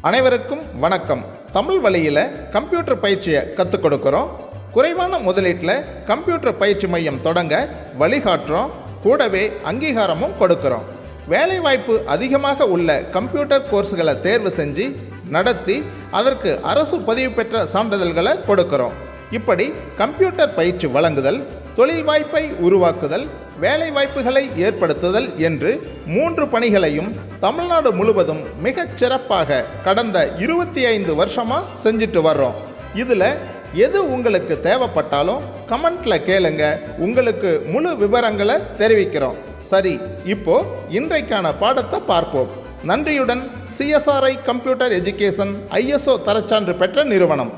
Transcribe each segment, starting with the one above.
அனைவருக்கும் வணக்கம். தமிழ் வழியில் கம்ப்யூட்டர் பயிற்சியை கற்றுக் கொடுக்குறோம். குறைவான முதலீட்டில் கம்ப்யூட்டர் பயிற்சி மையம் தொடங்க வழிகாட்டுறோம். கூடவே அங்கீகாரமும் கொடுக்குறோம். வேலைவாய்ப்பு அதிகமாக உள்ள கம்ப்யூட்டர் கோர்ஸ்களை தேர்வு செஞ்சு நடத்தி அதற்கு அரசு பதிவு பெற்ற சான்றிதழ்களை கொடுக்குறோம். இப்படி கம்ப்யூட்டர் பயிற்சி வழங்குதல், தொழில் வாய்ப்பை உருவாக்குதல், வேலை வாய்ப்புகளை ஏற்படுத்துதல் என்று 3 பணிகளையும் தமிழ்நாடு முழுவதும் மிகச் சிறப்பாக கடந்த 25 வருஷமாக செஞ்சுட்டு வர்றோம். இதில் எது உங்களுக்கு தேவைப்பட்டாலும் கமெண்ட்டில் கேளுங்க, உங்களுக்கு முழு விவரங்களை தெரிவிக்கிறோம். சரி, இப்போ இன்றைக்கான பாடத்தை பார்ப்போம். நன்றியுடன் CSRI கம்ப்யூட்டர் எஜுகேஷன் ISO தரச்சான்று பெற்ற நிறுவனம்.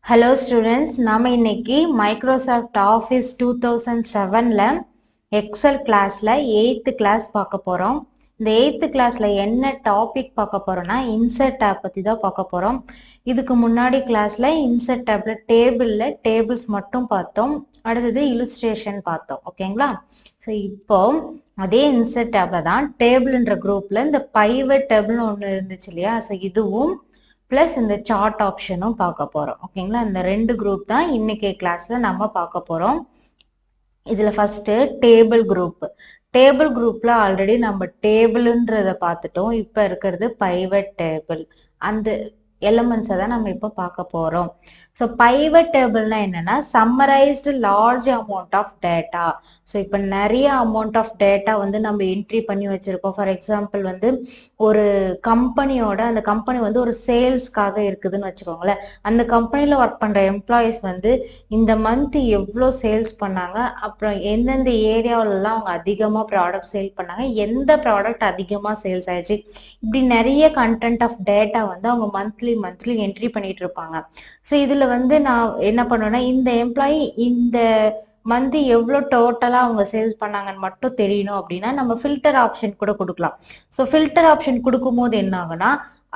ஹலோ ஸ்டூடெண்ட்ஸ், நாம் இன்னைக்கு மைக்ரோசாஃப்ட் ஆஃபீஸ் 2007ல் எக்ஸல் கிளாஸில் 8th கிளாஸ் பார்க்க போகிறோம். இந்த 8th கிளாஸில் என்ன டாபிக் பார்க்க போகிறோம்னா இன்சர்ட் டேப் பற்றி தான் பார்க்க போகிறோம். இதுக்கு முன்னாடி கிளாஸில் இன்சர்ட் டேபிளில் டேபிள்ஸ் மட்டும் பார்த்தோம். அடுத்தது இலுஸ்ட்ரேஷன் பார்த்தோம். ஓகேங்களா? ஸோ இப்போ அதே இன்சர்ட் டேப்ல தான் டேபிள்ன்ற குரூப்பில் இந்த பைவட் டேபிள்னு ஒன்று இருந்துச்சு இல்லையா? ஸோ இதுவும் பிளஸ் இந்த சார்ட் ஆப்ஷனும் பார்க்க போறோம். ஓகேங்களா? இந்த 2 குரூப் தான் இன்னைக்கு கிளாஸ்ல நம்ம பார்க்க போறோம். இதுல ஃபர்ஸ்ட் டேபிள் குரூப். டேபிள் குரூப்ல ஆல்ரெடி நம்ம டேபிள்ன்றத பார்த்துட்டோம். இப்ப இருக்கிறது பைவட் டேபிள். அந்த எலிமெண்ட்ஸை தான் நம்ம இப்போ பார்க்க போறோம். ஸோ பைவட் டேபிள்னா என்னன்னா summarised large amount of data. So இப்போ நிறைய அமௌண்ட் ஆஃப் டேட்டா வந்து நம்ம என்ட்ரி பண்ணி வச்சிருக்கோம். ஃபார் எக்ஸாம்பிள் வந்து ஒரு கம்பெனியோட அந்த கம்பெனி வந்து ஒரு சேல்ஸ்க்காக இருக்குதுன்னு வச்சுக்கோங்களேன். அந்த கம்பெனில ஒர்க் பண்ற எம்ப்ளாயிஸ் வந்து இந்த மந்த் எவ்வளோ சேல்ஸ் பண்ணாங்க, அப்புறம் எந்தெந்த ஏரியாவிலலாம் அவங்க அதிகமாக ப்ராடக்ட் சேல் பண்ணாங்க, எந்த ப்ராடக்ட் அதிகமாக சேல்ஸ் ஆயிடுச்சு, இப்படி நிறைய கண்டென்ட் ஆஃப் டேட்டா வந்து அவங்க மந்த்லி என்ட்ரி பண்ணிட்டு இருப்பாங்க. ஸோ இதுல வந்து நான் என்ன பண்ணுவேன்னா இந்த எம்ப்ளாயி இந்த மந்த் எவ்வளோ டோட்டலா அவங்க சேல்ஸ் பண்ணாங்கன்னு மட்டும் தெரியணும் அப்படின்னா நம்ம ஃபில்டர் ஆப்ஷன் கூட கொடுக்கலாம். ஸோ ஃபில்டர் ஆப்ஷன் கொடுக்கும் போது என்ன ஆகுனா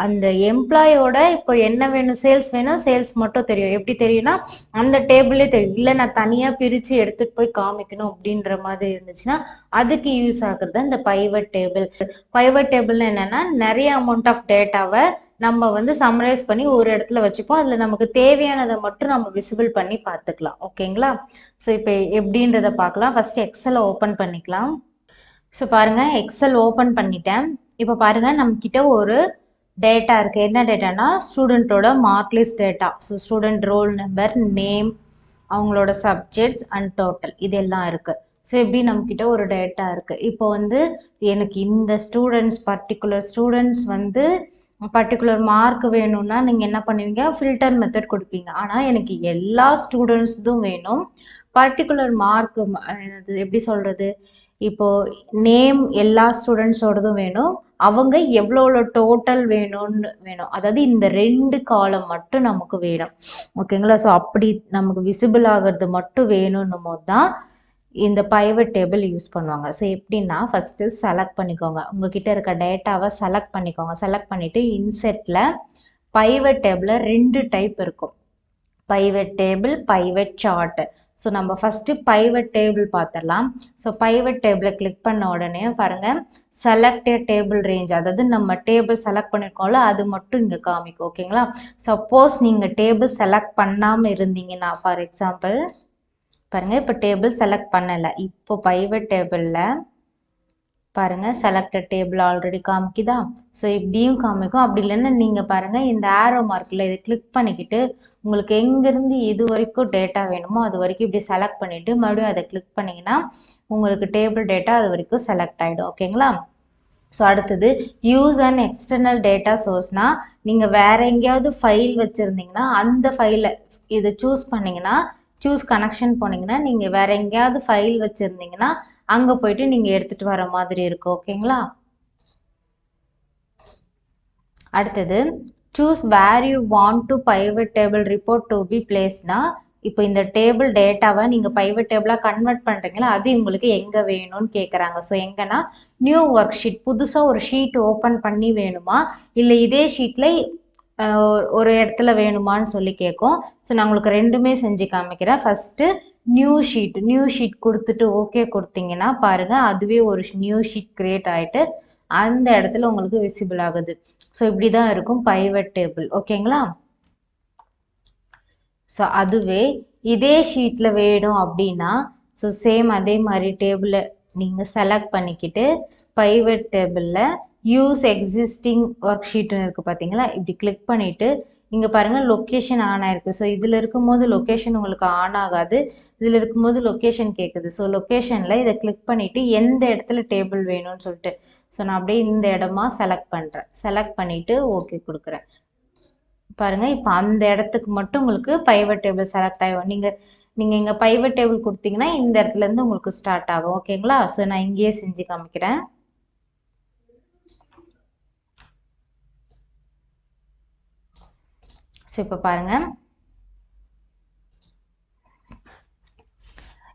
அந்த எம்ப்ளாயோட இப்போ என்ன வேணும், சேல்ஸ் வேணும், சேல்ஸ் மட்டும் தெரியும். எப்படி தெரியும்னா அந்த டேபிளே தெரியும். இல்லை நான் தனியா பிரிச்சு எடுத்துட்டு போய் காமிக்கணும் அப்படின்ற மாதிரி இருந்துச்சுன்னா அதுக்கு யூஸ் ஆகுறது இந்த பைவட் டேபிள். பைவட் டேபிள்னு என்னன்னா நிறைய அமௌண்ட் ஆஃப் டேட்டாவை நம்ம வந்து சம்மரைஸ் பண்ணி ஒரு இடத்துல வச்சுப்போம். அதுல நமக்கு தேவையானதை மட்டும் நம்ம விசிபிள் பண்ணி பார்த்துக்கலாம். ஓகேங்களா? ஸோ இப்போ எப்படின்றத பார்க்கலாம். ஃபர்ஸ்ட் எக்ஸலை ஓப்பன் பண்ணிக்கலாம். ஸோ பாருங்க, எக்ஸல் ஓப்பன் பண்ணிட்டேன். இப்போ பாருங்க நம்ம கிட்ட ஒரு டேட்டா இருக்கு. என்ன டேட்டானா ஸ்டூடெண்டோட mark list data. So student roll number, name, அவங்களோட சப்ஜெக்ட்ஸ் அண்ட் டோட்டல் இதெல்லாம் இருக்கு. ஸோ எப்படி நம்ம கிட்ட ஒரு டேட்டா இருக்கு. இப்போ வந்து எனக்கு இந்த பர்டிகுலர் ஸ்டூடெண்ட்ஸ் வந்து பர்டிகுலர் மார்க் வேணும்னா நீங்க என்ன பண்ணுவீங்க, ஃபில்டர் மெத்தட் கொடுப்பீங்க. ஆனா எனக்கு எல்லா ஸ்டூடெண்ட்ஸும் வேணும், பர்டிகுலர் மார்க் எப்படி சொல்றது, இப்போ நேம் எல்லா ஸ்டூடெண்ட்ஸோடதும் வேணும், அவங்க எவ்வளோ டோட்டல் வேணும். அதாவது இந்த 2 காலம் மட்டும் நமக்கு வேணும். ஓகேங்களா? ஸோ அப்படி நமக்கு விசிபிள் ஆகிறது மட்டும் வேணும்னும் போது தான் இந்த பைவட் டேபிள் யூஸ் பண்ணுவாங்க. ஸோ எப்படின்னா ஃபர்ஸ்ட் செலக்ட் பண்ணிக்கோங்க, உங்ககிட்ட இருக்க டேட்டாவை செலக்ட் பண்ணிக்கோங்க. செலக்ட் பண்ணிட்டு இன்செர்ட்ல பைவட் டேபிள்ல 2 டைப் இருக்கும், pivot table, pivot chart. So நம்ம ஃபர்ஸ்ட் பைவட் டேபிள் பார்த்துடலாம். ஸோ பைவட் டேபிளை கிளிக் பண்ண உடனே பாருங்க செலக்ட் டேபிள் ரேஞ்ச், அதாவது நம்ம டேபிள் செலக்ட் பண்ணிருக்கோம்ல அது மட்டும் இங்க காமிக்கும். ஓகேங்களா? சப்போஸ் நீங்க டேபிள் செலக்ட் பண்ணாம இருந்தீங்கன்னா, ஃபார் எக்ஸாம்பிள் பாருங்க இப்போ டேபிள் செலக்ட் பண்ணல, இப்போ பைவட் டேபிள்ல பாருங்க செலக்டட் டேபிள் ஆல்ரெடி காமிக்குதா? ஸோ இப்படியும் காமிக்கும். அப்படி இல்லைன்னா நீங்க பாருங்க இந்த ஆரோ மார்க்ல இதை கிளிக் பண்ணிக்கிட்டு உங்களுக்கு எங்கிருந்து இது வரைக்கும் டேட்டா வேணுமோ அது வரைக்கும் இப்படி செலக்ட் பண்ணிட்டு மறுபடியும் அதை கிளிக் பண்ணீங்கன்னா உங்களுக்கு டேபிள் டேட்டா அது வரைக்கும் செலக்ட் ஆயிடும். ஓகேங்களா? ஸோ அடுத்தது யூஸ் அண்ட் எக்ஸ்டர்னல் டேட்டா சோர்ஸ்னா நீங்க வேற எங்கேயாவது ஃபைல் வச்சிருந்தீங்கன்னா அந்த ஃபைலை இதை சூஸ் பண்ணீங்கன்னா, சூஸ் கனெக்ஷன் போனீங்கன்னா நீங்க வேற எங்கேயாவது ஃபைல் வச்சிருந்தீங்கன்னா அங்க போயிட்டு நீங்க எடுத்துட்டு வர மாதிரி இருக்கும். ஓகேங்களா? அடுத்தது choose where you want to pivot table report to be பிளேஸ்னா இப்போ இந்த டேபிள் டேட்டாவை நீங்கள் பைவட் டேபிளாக கன்வெர்ட் பண்ணுறீங்களா, அது உங்களுக்கு எங்கே வேணும்னு கேட்குறாங்க. ஸோ எங்கன்னா நியூ ஒர்க் ஷீட், புதுசாக ஒரு ஷீட் ஓப்பன் பண்ணி வேணுமா, இல்லை இதே ஷீட்டில் ஒரு இடத்துல வேணுமான்னு சொல்லி கேட்கும். ஸோ நான் உங்களுக்கு ரெண்டுமே செஞ்சு காமிக்கிறேன். ஃபஸ்ட்டு நியூ ஷீட் கொடுத்துட்டு ஓகே கொடுத்தீங்கன்னா பாருங்கள், அதுவே ஒரு நியூ ஷீட் கிரியேட் ஆகிட்டு அந்த இடத்துல உங்களுக்கு விசிபிள் ஆகுது. ஸோ இப்படி தான் இருக்கும் பைவட் டேபிள். ஓகேங்களா? ஸோ அதுவே இதே ஷீட்டில் வேணும் அப்படின்னா ஸோ சேம் அதே மாதிரி டேபிளை நீங்கள் செலக்ட் பண்ணிக்கிட்டு பைவட் டேபிளில் யூஸ் எக்ஸிஸ்டிங் ஒர்க் ஷீட்னு இருக்குது பார்த்தீங்களா, இப்படி கிளிக் பண்ணிவிட்டு இங்கே பாருங்கள் லொக்கேஷன் ஆன் ஆயிருக்கு. ஸோ இதில் இருக்கும்போது லொக்கேஷன் உங்களுக்கு ஆன் ஆகாது, இதில் இருக்கும்போது லொக்கேஷன் கேட்குது. ஸோ லொக்கேஷனில் இதை கிளிக் பண்ணிவிட்டு எந்த இடத்துல டேபிள் வேணும்னு சொல்லிட்டு ஸோ நான் அப்படியே இந்த இடமா செலக்ட் பண்ணுறேன். செலக்ட் பண்ணிவிட்டு ஓகே கொடுக்குறேன். பாருங்கள் இப்போ அந்த இடத்துக்கு மட்டும் உங்களுக்கு பைவட் டேபிள் செலக்ட் ஆகும். நீங்கள் இங்கே பைவட் டேபிள் கொடுத்தீங்கன்னா இந்த இடத்துலேருந்து உங்களுக்கு ஸ்டார்ட் ஆகும். ஓகேங்களா? ஸோ நான் இங்கேயே செஞ்சு காமிக்கிறேன். ஸோ இப்போ பாருங்கள்,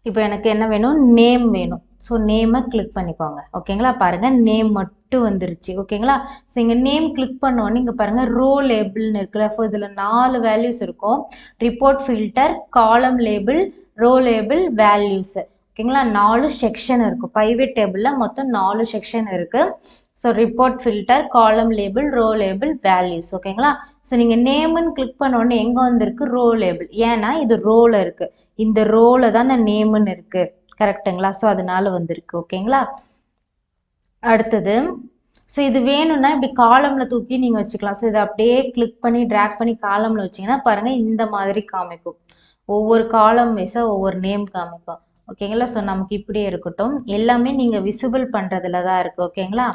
இப்போ எனக்கு என்ன வேணும், நேம் வேணும். ஸோ நேமை கிளிக் பண்ணிக்கோங்க. ஓகேங்களா? பாருங்கள் நேம் மட்டும் வந்துருச்சு. ஓகேங்களா? ஸோ இங்கே நேம் கிளிக் பண்ணோன்னே இங்கே பாருங்கள் ரோ லேபிள்னு இருக்குல்ல. ஸோ இதில் 4 வேல்யூஸ் இருக்கும். ரிப்போர்ட் ஃபில்டர், காலம் லேபிள், ரோ லேபிள், வேல்யூஸ். ஓகேங்களா? 4 செக்ஷன் இருக்கும். பைவட் டேபிளில் மொத்தம் 4 செக்ஷன் இருக்குது. ஸோ ரிப்போர்ட் ஃபில்டர், காலம் லேபிள், ரோ லேபிள், வேல்யூஸ். ஓகேங்களா? ஸோ நீங்கள் நேமுன்னு கிளிக் பண்ணோடனே எங்கே வந்திருக்கு, ரோ லேபிள். ஏன்னா இது ரோவில் இருக்குது, இந்த ரோவில் தான் நேமுன்னு இருக்குது. கரெக்டுங்களா? ஸோ அதனால வந்திருக்கு. ஓகேங்களா? அடுத்தது ஸோ இது வேணும்னா இப்படி காலமில் தூக்கி நீங்கள் வச்சுக்கலாம். ஸோ இதை அப்படியே கிளிக் பண்ணி ட்ராக் பண்ணி காலமில் வச்சிங்கன்னா பாருங்கள் இந்த மாதிரி காமிக்கும். ஒவ்வொரு காலம் வைஸாக ஒவ்வொரு நேம் காமிக்கும். ஓகேங்களா? ஸோ நமக்கு இப்படியே இருக்கட்டும். எல்லாமே நீங்கள் விசிபிள் பண்ணுறதுல தான் இருக்குது. ஓகேங்களா?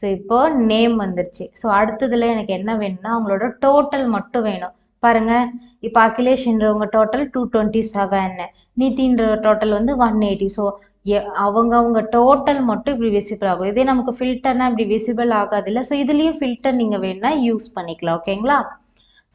ஸோ இப்போ நேம் வந்துருச்சு. ஸோ அடுத்ததுல எனக்கு என்ன வேணும்னா அவங்களோட டோட்டல் மட்டும் வேணும். பாருங்கள், இப்போ அகிலேஷ்ன்றவங்க டோட்டல் 227, நீதின்ற டோட்டல் வந்து 180. ஸோ அவங்க டோட்டல் மட்டும் இப்படி விசிபிள் ஆகும். இதே நமக்கு ஃபில்டர்னா இப்படி விசிபிள் ஆகாது இல்லை. ஸோ இதுலேயும் ஃபில்டர் நீங்கள் வேணும்னா யூஸ் பண்ணிக்கலாம். ஓகேங்களா?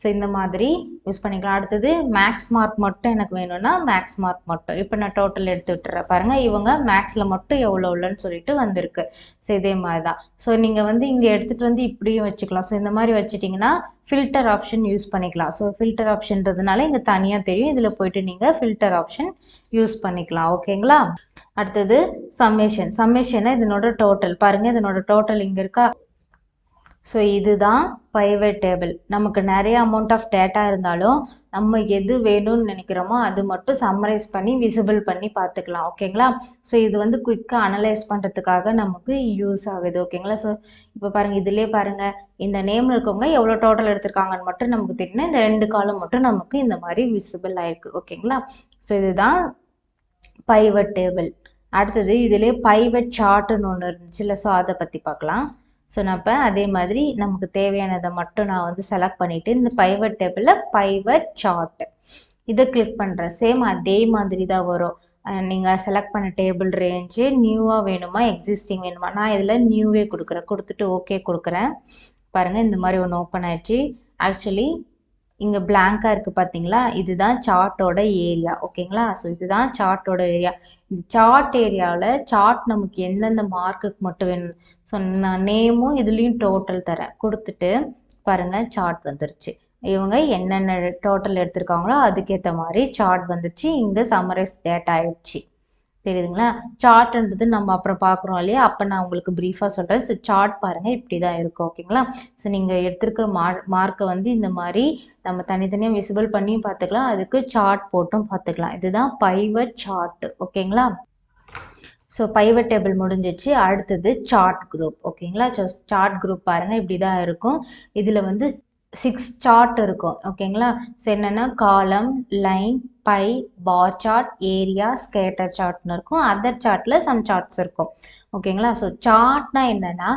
ஸோ இந்த மாதிரி யூஸ் பண்ணிக்கலாம். அடுத்தது மேக்ஸ் மார்க் மட்டும் எனக்கு வேணும்னா மேக்ஸ் மார்க் மட்டும். இப்போ நான் டோட்டல் எடுத்து விட்டுறேன். பாருங்கள், இவங்க மேக்ஸில் மட்டும் எவ்வளோ இல்லைன்னு சொல்லிட்டு வந்திருக்கு. ஸோ இதே மாதிரி தான். ஸோ நீங்கள் வந்து இங்கே எடுத்துகிட்டு வந்து இப்படியும் வச்சுக்கலாம். ஸோ இந்த மாதிரி வச்சுட்டிங்கன்னா ஃபில்டர் ஆப்ஷன் யூஸ் பண்ணிக்கலாம். ஸோ ஃபில்டர் ஆப்ஷன்றதுனால இங்கே தனியாக தெரியும். இதில் போய்ட்டு நீங்கள் ஃபில்டர் ஆப்ஷன் யூஸ் பண்ணிக்கலாம். ஓகேங்களா? அடுத்தது சம்மேஷனை இதனோட டோட்டல். பாருங்கள், இதனோட டோட்டல் இங்கே இருக்கா. ஸோ இதுதான் பைவட் டேபிள். நமக்கு நிறைய அமௌண்ட் ஆஃப் டேட்டா இருந்தாலும் நம்ம எது வேணும்னு நினைக்கிறோமோ அது மட்டும் சம்மரைஸ் பண்ணி விசிபிள் பண்ணி பார்த்துக்கலாம். ஓகேங்களா? ஸோ இது வந்து குயிக்காக அனலைஸ் பண்ணுறதுக்காக நமக்கு யூஸ் ஆகுது. ஓகேங்களா? ஸோ இப்போ பாருங்கள், இதிலே பாருங்கள் இந்த நேமில் இருக்கவங்க எவ்வளோ டோட்டல் எடுத்திருக்காங்கன்னு மட்டும் நமக்கு தெரியும்னா இந்த 2 காலம் மட்டும் நமக்கு இந்த மாதிரி விசிபிள் ஆயிருக்கு. ஓகேங்களா? ஸோ இதுதான் பைவட் டேபிள். அடுத்தது இதிலே பைவட் சார்ட்டுன்னு ஒன்று இருந்துச்சுல்ல. ஸோ அதை பற்றி பார்க்கலாம். ஸோ நான் இப்போ அதே மாதிரி நமக்கு தேவையானதை மட்டும் நான் வந்து செலக்ட் பண்ணிவிட்டு இந்த பைவட் டேபிளில் பைவட் சார்ட் இதை கிளிக் பண்ணுறேன். சேம் அதே மாதிரி தான் வரும். நீங்கள் செலக்ட் பண்ண டேபிள் ரேஞ்சு நியூவாக வேணுமா எக்ஸிஸ்டிங் வேணுமா, நான் இதில் நியூவே கொடுக்குறேன். கொடுத்துட்டு ஓகே கொடுக்குறேன். பாருங்கள், இந்த மாதிரி ஒன்று ஓப்பன் ஆயிடுச்சு. ஆக்சுவலி இங்கே பிளாங்காக இருக்குது பார்த்தீங்களா, இதுதான் சார்ட்டோட ஏரியா. ஓகேங்களா? ஸோ இதுதான் சார்ட்டோட ஏரியா. இந்த சார்ட் ஏரியாவில் சார்ட் நமக்கு எந்தெந்த மார்க்குக்கு மட்டும் வேணும். ஸோ நான் நேமும் இதுலேயும் டோட்டல் தரேன். கொடுத்துட்டு பாருங்கள் சார்ட் வந்துருச்சு. இவங்க என்னென்ன டோட்டல் எடுத்திருக்காங்களோ அதுக்கேற்ற மாதிரி சார்ட் வந்துருச்சு. இங்கே சம்மரைஸ் டேட்டா ஆயிடுச்சு. தெரியுதுங்களா? சார்ட்ன்றது நம்ம அப்புறம் பார்க்குறோம் இல்லையா, அப்போ நான் உங்களுக்கு ப்ரீஃபாக சொல்கிறேன். ஸோ சார்ட் பாருங்கள் இப்படி தான் இருக்கும். ஓகேங்களா? ஸோ நீங்கள் எடுத்துருக்கிற மார்க்கை வந்து இந்த மாதிரி நம்ம தனித்தனியாக விசிபிள் பண்ணியும் பார்த்துக்கலாம், அதுக்கு சார்ட் போட்டும் பார்த்துக்கலாம். இதுதான் பைவட் சார்ட். ஓகேங்களா? ஸோ பைவட் டேபிள் முடிஞ்சிச்சு. அடுத்தது சார்ட் குரூப். ஓகேங்களா? ஸோ சார்ட் குரூப் பாருங்கள் இப்படி தான் இருக்கும். இதில் வந்து 6 சார்ட் இருக்கும். ஓகேங்களா? ஸோ என்னென்னா column, line, pie, bar chart, area, scatter சார்ட்னு இருக்கும். அதர் சார்ட்டில் சம் சார்ட்ஸ் இருக்கும். ஓகேங்களா? ஸோ சார்ட்னா என்னென்னா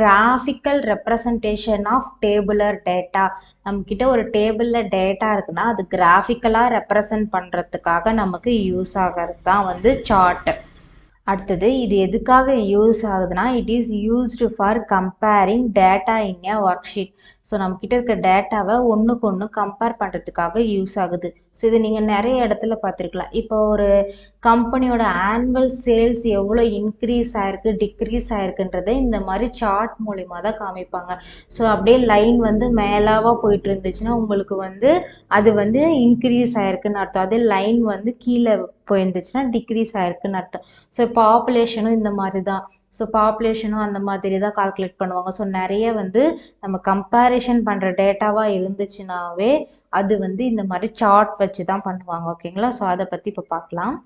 graphical representation of tabular data. நம்மக்கிட்ட ஒரு டேபிளில் டேட்டா இருக்குன்னா அது கிராஃபிக்கலாக ரெப்ரசன்ட் பண்ணுறதுக்காக நமக்கு யூஸ் ஆகிறது தான் வந்து சார்ட்டு. அடுத்தது இது எதுக்காக யூஸ் ஆகுதுன்னா it is used for comparing data in a work sheet. So நம்மக்கிட்ட இருக்க டேட்டாவை ஒன்றுக்கு ஒன்று கம்பேர் பண்ணுறதுக்காக யூஸ் ஆகுது. ஸோ இது நீங்கள் நிறைய இடத்துல பார்த்துருக்கலாம். இப்போ ஒரு கம்பெனியோட ஆனுவல் சேல்ஸ் எவ்வளோ இன்க்ரீஸ் ஆயிருக்கு டிக்ரீஸ் ஆயிருக்குன்றதை இந்த மாதிரி சார்ட் மூலிமா தான் காமிப்பாங்க. ஸோ அப்படியே லைன் வந்து மேலாவா போயிட்டு இருந்துச்சுன்னா உங்களுக்கு வந்து அது வந்து இன்க்ரீஸ் ஆயிருக்குன்னு அர்த்தம். அதே லைன் வந்து கீழே போயிருந்துச்சுன்னா டிக்ரீஸ் ஆயிருக்குன்னு அர்த்தம். ஸோ பாப்புலேஷனும் இந்த மாதிரி தான். ஸோ பாப்புலேஷனும் அந்த மாதிரி தான் கால்குலேட் பண்ணுவாங்க. ஸோ நிறைய வந்து நம்ம கம்பேரிஷன் பண்ணுற டேட்டாவாக இருந்துச்சுனாவே அது வந்து இந்த மாதிரி சார்ட் வச்சு தான் பண்ணுவாங்க. ஓகேங்களா? ஸோ அதை பற்றி இப்போ பார்க்கலாம்.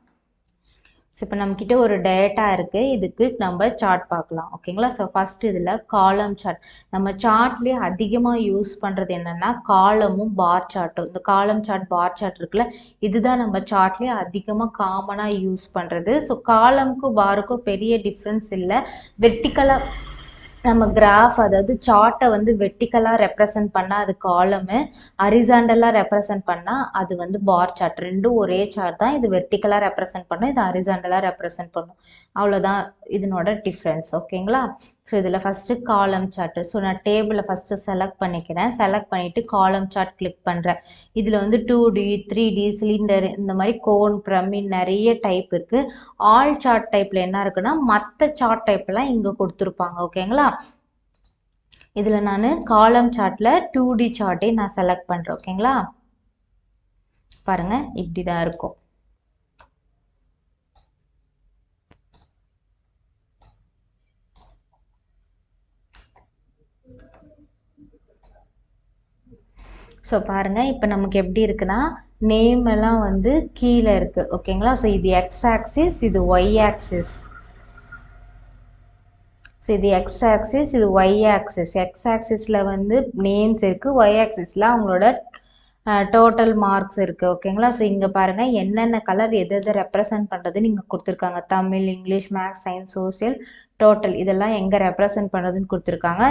ஸோ இப்போ நம்மக்கிட்ட ஒரு டேட்டா இருக்குது, இதுக்கு நம்ம சார்ட் பார்க்கலாம். ஓகேங்களா? ஸோ ஃபஸ்ட் இதில் காலம் சார்ட். நம்ம சார்ட்லேயே அதிகமாக யூஸ் பண்ணுறது என்னென்னா காலமும் பார் சார்ட்டும். இந்த காலம் சார்ட் பார் சார்ட் இருக்குல்ல, இதுதான் நம்ம சார்ட்லேயே அதிகமாக காமனாக யூஸ் பண்ணுறது. ஸோ காலமுக்கும் பாருக்கும் பெரிய டிஃப்ரென்ஸ் இல்லை. வெர்டிக்கலாக நம்ம கிராஃப், அதாவது சார்ட்டை வந்து வெர்டிக்கலாக ரெப்ரசன்ட் பண்ணால் அது காலமு, ஹரிசாண்டலாக ரெப்ரசன்ட் பண்ணால் அது வந்து பார் சார்ட். ரெண்டும் ஒரே சார்ட் தான். இது வெர்டிக்கலாக ரெப்ரசன்ட் பண்ணும், இது ஹரிசாண்டலாக ரெப்ரசன்ட் பண்ணும். அவ்வளோதான் இதனோட டிஃப்ரென்ஸ். ஓகேங்களா? ஸோ இதில் ஃபஸ்ட்டு காலம் சார்ட்டு. ஸோ நான் டேபிளை ஃபஸ்ட்டு செலக்ட் பண்ணிக்கிறேன். செலக்ட் பண்ணிவிட்டு காலம் சார்ட் கிளிக் பண்ணுறேன். இதில் வந்து 2D 3D சிலிண்டர் இந்த மாதிரி கோன் பிரமிட் நிறைய டைப் இருக்குது. ஆல் சார்ட் டைப்பில் என்ன இருக்குன்னா மற்ற சார்ட் டைப்லாம் இங்கே கொடுத்துருப்பாங்க. ஓகேங்களா? இதில் நான் காலம் சார்ட்டில் 2D சார்ட்டே நான் செலக்ட் பண்ணுறேன். ஓகேங்களா? பாருங்கள், இப்படி தான் இருக்கும். ஸோ பாருங்கள், இப்போ நமக்கு எப்படி இருக்குன்னா நேம் எல்லாம் வந்து கீழே இருக்குது. ஓகேங்களா? ஸோ இது எக்ஸ் ஆக்சிஸ், இது ஒய் ஆக்சிஸ். ஸோ இது எக்ஸ் ஆக்சிஸ், இது ஒய் ஆக்சிஸ். எக்ஸ் ஆக்சிஸில் வந்து நேம்ஸ் இருக்குது, ஒய் ஆக்சிஸில் அவங்களோட டோட்டல் மார்க்ஸ் இருக்குது. ஓகேங்களா? ஸோ இங்கே பாருங்கள் என்னென்ன கலர் எது எதை ரெப்ரசன்ட் பண்ணுறதுன்னு இங்கே கொடுத்துருக்காங்க. Tamil, English, maths, science, social, total இதெல்லாம் எங்கே ரெப்ரசன்ட் பண்ணுறதுன்னு கொடுத்துருக்காங்க.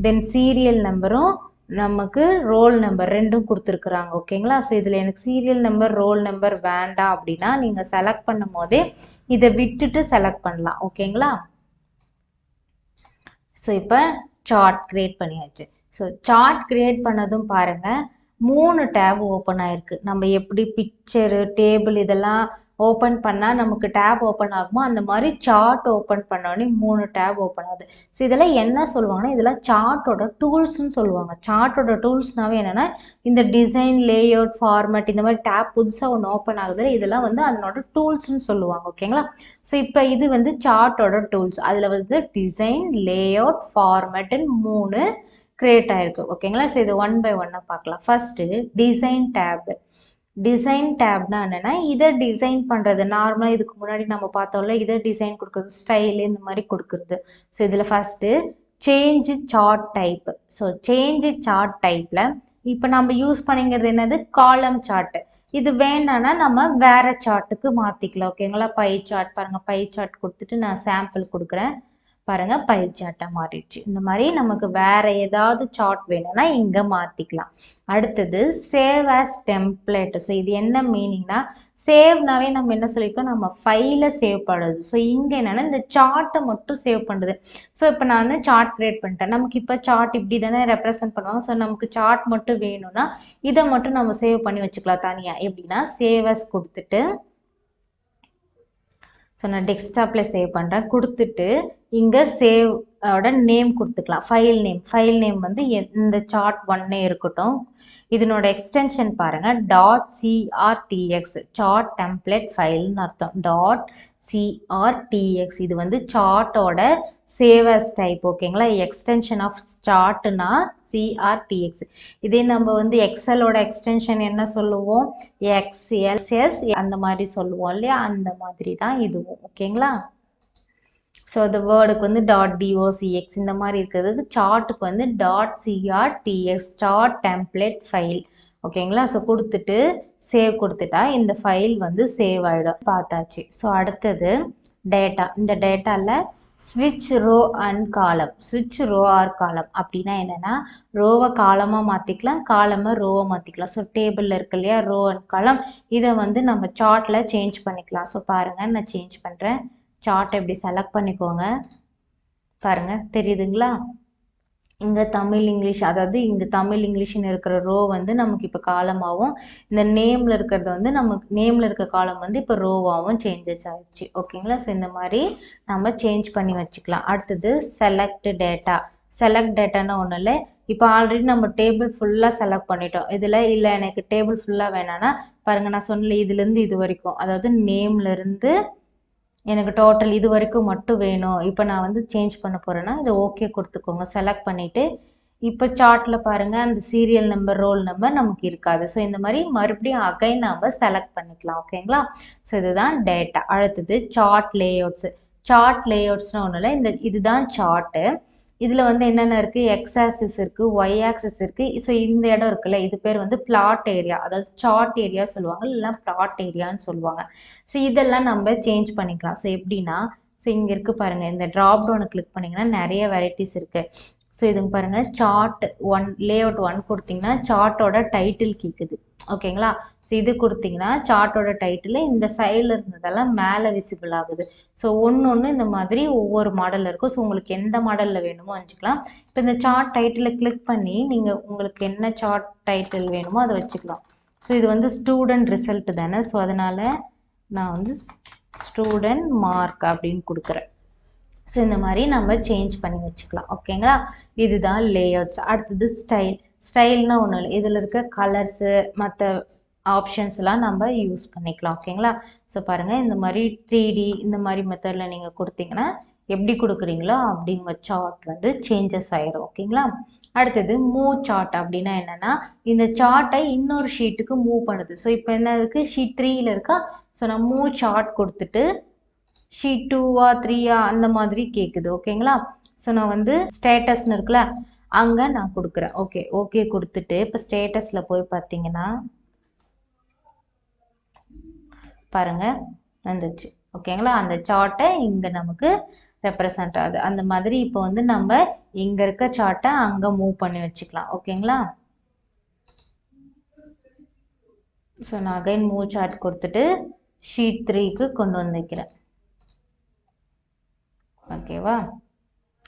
தென் சீரியல் நம்பரும் நமக்கு ரோல் நம்பர் ரெண்டும் கொடுத்துருக்குறாங்க. ஓகேங்களா? ஸோ இதில் எனக்கு சீரியல் நம்பர் ரோல் நம்பர் வேண்டாம் அப்படின்னா நீங்கள் செலக்ட் பண்ணும் போதே இதை விட்டுட்டு செலக்ட் பண்ணலாம். ஓகேங்களா? ஸோ இப்போ சார்ட் கிரியேட் பண்ணியாச்சு. ஸோ சார்ட் கிரியேட் பண்ணதும் பாருங்கள் 3 டேப் ஓப்பன் ஆயிருக்கு. நம்ம எப்படி பிக்சரு டேபிள் இதெல்லாம் ஓப்பன் பண்ணால் நமக்கு டேப் ஓப்பன் ஆகுமோ அந்த மாதிரி சார்ட் ஓப்பன் பண்ணோடனே 3 டேப் ஓப்பன் ஆகுது. ஸோ இதெல்லாம் என்ன சொல்லுவாங்கன்னா இதெல்லாம் சார்ட்டோட டூல்ஸ்ன்னு சொல்லுவாங்க. சார்ட்டோட டூல்ஸ்னாவே என்னென்னா இந்த டிசைன், லேஅவுட், ஃபார்மேட் இந்த மாதிரி டேப் புதுசாக ஒன்று ஓப்பன் ஆகுது, இதெல்லாம் வந்து அதனோட டூல்ஸ்ன்னு சொல்லுவாங்க. ஓகேங்களா? ஸோ இப்போ இது வந்து சார்ட்டோட டூல்ஸ். அதில் வந்து டிசைன், லேஅவுட், ஃபார்மேட்டுன்னு 3 கிரியேட் ஆயிருக்கு. ஓகேங்களா? ஸோ இது 1 by 1 பார்க்கலாம். First design tab. டிசைன் டேப்னா என்னென்னா இதை டிசைன் பண்ணுறது. நார்மலாக இதுக்கு முன்னாடி நம்ம பார்த்தோம்ல, இதை டிசைன் கொடுக்குறது, ஸ்டைலு இந்த மாதிரி கொடுக்குறது. ஸோ இதில் first change chart type. So change chart டைப்பில் இப்போ நம்ம யூஸ் பண்ணிங்கிறது என்னது காலம் சார்ட்டு. இது வேணான்னா நம்ம வேறு சார்ட்டுக்கு மாற்றிக்கலாம். ஓகேங்களா? பை சார்ட் பாருங்கள், பை சார்ட் கொடுத்துட்டு நான் சாம்பிள் கொடுக்குறேன். பாருங்கள், பை சார்ட்டாக மாறிடுச்சு. இந்த மாதிரி நமக்கு வேறு ஏதாவது சார்ட் வேணும்னா இங்கே மாற்றிக்கலாம். அடுத்தது சேவ் ஆஸ் டெம்ப்ளேட். ஸோ இது என்ன மீனிங்னா சேவ்னாவே நம்ம என்ன சொல்லியிருக்கோம், நம்ம ஃபைலை சேவ் பண்ணுறது. ஸோ இங்கே என்னென்னா இந்த சார்ட்டை மட்டும் சேவ் பண்ணுறது. ஸோ இப்போ நான் சார்ட் கிரியேட் பண்ணிட்டேன். நமக்கு இப்போ சார்ட் இப்படி தானே ரெப்ரசன்ட் பண்ணுவாங்க. ஸோ நமக்கு சார்ட் மட்டும் வேணும்னா இதை மட்டும் நம்ம சேவ் பண்ணி வச்சுக்கலாம் தனியாக. எப்படின்னா சேவ் ஆஸ் கொடுத்துட்டு, ஸோ நான் டெஸ்க்டாப்பில் சேவ் பண்ணுறேன். கொடுத்துட்டு இங்கே சேவோட நேம் கொடுத்துக்கலாம். ஃபைல் நேம் வந்து இந்த சார்ட் 1 இருக்கட்டும். இதனோட எக்ஸ்டென்ஷன் பாருங்கள், .crtx சார்ட் டெம்ப்ளேட் ஃபைல்னு அர்த்தம். .crtx இது வந்து சார்ட்டோட சேவ் அஸ் டைப். ஓகேங்களா? எக்ஸ்டென்ஷன் ஆஃப் சார்ட்னா CRTX. இதே நம்ம வந்து எக்ஸலோட எக்ஸ்டென்ஷன் என்ன சொல்லுவோம், XLS அந்த மாதிரி சொல்லுவோம் இல்லையா, அந்த மாதிரி தான் இதுவும். ஓகேங்களா? ஸோ இந்த வேர்டுக்கு வந்து .docx இந்த மாதிரி இருக்கிறதுக்கு சார்ட்டுக்கு வந்து .crtx சார்ட் டெம்ப்ளேட் ஃபைல். ஓகேங்களா? ஸோ கொடுத்துட்டு சேவ் கொடுத்துட்டா இந்த ஃபைல் வந்து சேவ் ஆகிடும். பார்த்தாச்சு. ஸோ அடுத்தது டேட்டா. இந்த டேட்டாவில் ஸ்விட்ச் ரோ அண்ட் காலம். ஸ்விட்ச் ரோ ஆர் காலம் அப்படின்னா என்னென்னா ரோவை காலமாக மாற்றிக்கலாம், காலமாக ரோவை மாற்றிக்கலாம். ஸோ டேபிளில் இருக்கு இல்லையா ரோ அண்ட் காலம், இதை வந்து நம்ம சார்ட்டில் சேஞ்ச் பண்ணிக்கலாம். ஸோ பாருங்கள், நான் சேஞ்ச் பண்ணுறேன். சார்ட்டை இப்படி செலக்ட் பண்ணிக்கோங்க. பாருங்கள், தெரியுதுங்களா? இங்கே தமிழ் இங்கிலீஷ், அதாவது இங்கே தமிழ் இங்கிலீஷ்னு இருக்கிற ரோ வந்து நமக்கு இப்போ காலமாகவும், இந்த நேமில் இருக்கிறது வந்து நமக்கு நேமில் இருக்க காலம் வந்து இப்போ ரோவாகவும் சேஞ்சஸ் ஆகிடுச்சு. ஓகேங்களா? ஸோ இந்த மாதிரி நம்ம சேஞ்ச் பண்ணி வச்சுக்கலாம். அடுத்தது செலக்ட் டேட்டா. செலக்ட் டேட்டானா ஒன்றும் இல்லை, இப்போ ஆல்ரெடி நம்ம டேபிள் ஃபுல்லாக செலக்ட் பண்ணிட்டோம். இதில் இல்லை எனக்கு டேபிள் ஃபுல்லாக வேணான்னா பாருங்கள், நான் சொன்னல இதுலேருந்து இது வரைக்கும், அதாவது நேம்லேருந்து எனக்கு டோட்டல் இது வரைக்கும் மட்டும் வேணும். இப்போ நான் வந்து சேஞ்ச் பண்ண போகிறேன்னா இது ஓகே கொடுத்துக்கோங்க. செலக்ட் பண்ணிவிட்டு இப்போ சார்ட்டில் பாருங்கள் அந்த சீரியல் நம்பர் ரோல் நம்பர் நமக்கு இருக்காது. ஸோ இந்த மாதிரி மறுபடியும் அகைன் நம்ம செலக்ட் பண்ணிக்கலாம். ஓகேங்களா? ஸோ இதுதான் டேட்டா. அடுத்தது சார்ட் லேஅவுட்ஸு. சார்ட் லேஅவுட்ஸ்னால் ஒன்றும் இல்லை, இதுதான் சார்ட்டு. இதில் வந்து என்னென்ன இருக்குது, எக்ஸ் ஆக்சிஸ் இருக்குது, ஒய் ஆக்சிஸ் இருக்குது. ஸோ இந்த இடம் இருக்குல்ல, இது பேர் வந்து பிளாட் ஏரியா, அதாவது சார்ட் ஏரியா சொல்லுவாங்க, இல்லைனா பிளாட் ஏரியான்னு சொல்லுவாங்க. ஸோ இதெல்லாம் நம்ம சேஞ்ச் பண்ணிக்கலாம். ஸோ எப்படின்னா, ஸோ இங்கே இருக்குது பாருங்கள், இந்த ட்ராப் டவுனை கிளிக் பண்ணிங்கன்னா நிறைய வெரைட்டிஸ் இருக்குது. ஸோ இதுங்க பாருங்கள், சார்ட் 1 லேஅவுட் 1 கொடுத்தீங்கன்னா சார்ட்டோட டைட்டில் கேட்குது. ஓகேங்களா? ஸோ இது கொடுத்தீங்கன்னா சார்ட்டோட டைட்டில் இந்த சைடில் இருந்ததெல்லாம் மேலே விசிபிள் ஆகுது. ஸோ ஒன்று இந்த மாதிரி ஒவ்வொரு மாடலில் இருக்கும். ஸோ உங்களுக்கு எந்த மாடலில் வேணுமோ வச்சுக்கலாம். இப்போ இந்த சார்ட் டைட்டிலை கிளிக் பண்ணி நீங்கள் உங்களுக்கு என்ன சார்ட் டைட்டில் வேணுமோ அதை வச்சுக்கலாம். ஸோ இது வந்து ஸ்டூடெண்ட் ரிசல்ட் தானே, ஸோ அதனால் நான் வந்து ஸ்டூடெண்ட் மார்க் அப்படின்னு கொடுக்குறேன். ஸோ இந்த மாதிரி நம்ம சேஞ்ச் பண்ணி வச்சுக்கலாம். ஓகேங்களா? இதுதான் லேஅவுட்ஸ். அடுத்தது ஸ்டைல். ஸ்டைல்னால் ஒன்றும் இல்லை, இதில் இருக்க கலர்ஸு மற்ற ஆப்ஷன்ஸ்லாம் நம்ம யூஸ் பண்ணிக்கலாம். ஓகேங்களா? ஸோ பாருங்கள், இந்த மாதிரி 3D இந்த மாதிரி மெத்தடில் நீங்கள் கொடுத்தீங்கன்னா எப்படி கொடுக்குறீங்களோ அப்படி உங்கள் சார்ட் வந்து சேஞ்சஸ் ஆயிடும். ஓகேங்களா? அடுத்தது மூவ் சார்ட் அப்படின்னா என்னென்னா, இந்த சார்ட்டை இன்னொரு ஷீட்டுக்கு மூவ் பண்ணுது. ஸோ இப்போ என்ன இருக்குது, ஷீட் 3ல் இருக்கா. ஸோ நான் மூவ் சார்ட் கொடுத்துட்டு ஷீட் 2ஆ 3ஆ அந்த மாதிரி கேட்குது. ஓகேங்களா? ஸோ நான் வந்து ஸ்டேட்டஸ்னு இருக்குல்ல, அங்கே நான் கொடுக்குறேன். ஓகே கொடுத்துட்டு இப்போ ஸ்டேட்டஸில் போய் பார்த்தீங்கன்னா பாருங்கள் வந்துச்சு. ஓகேங்களா? அந்த சார்ட்டை இங்கே நமக்கு ரெப்ரசன்ட் ஆகுது. அந்த மாதிரி இப்போ வந்து நம்ம இங்கே இருக்க சார்ட்டை அங்கே மூவ் பண்ணி வச்சுக்கலாம். ஓகேங்களா? ஸோ நான் அகைன் மூவ் சார்ட் கொடுத்துட்டு ஷீட் 3க்கு கொண்டு வந்து வைக்கிறேன். ஓகேவா?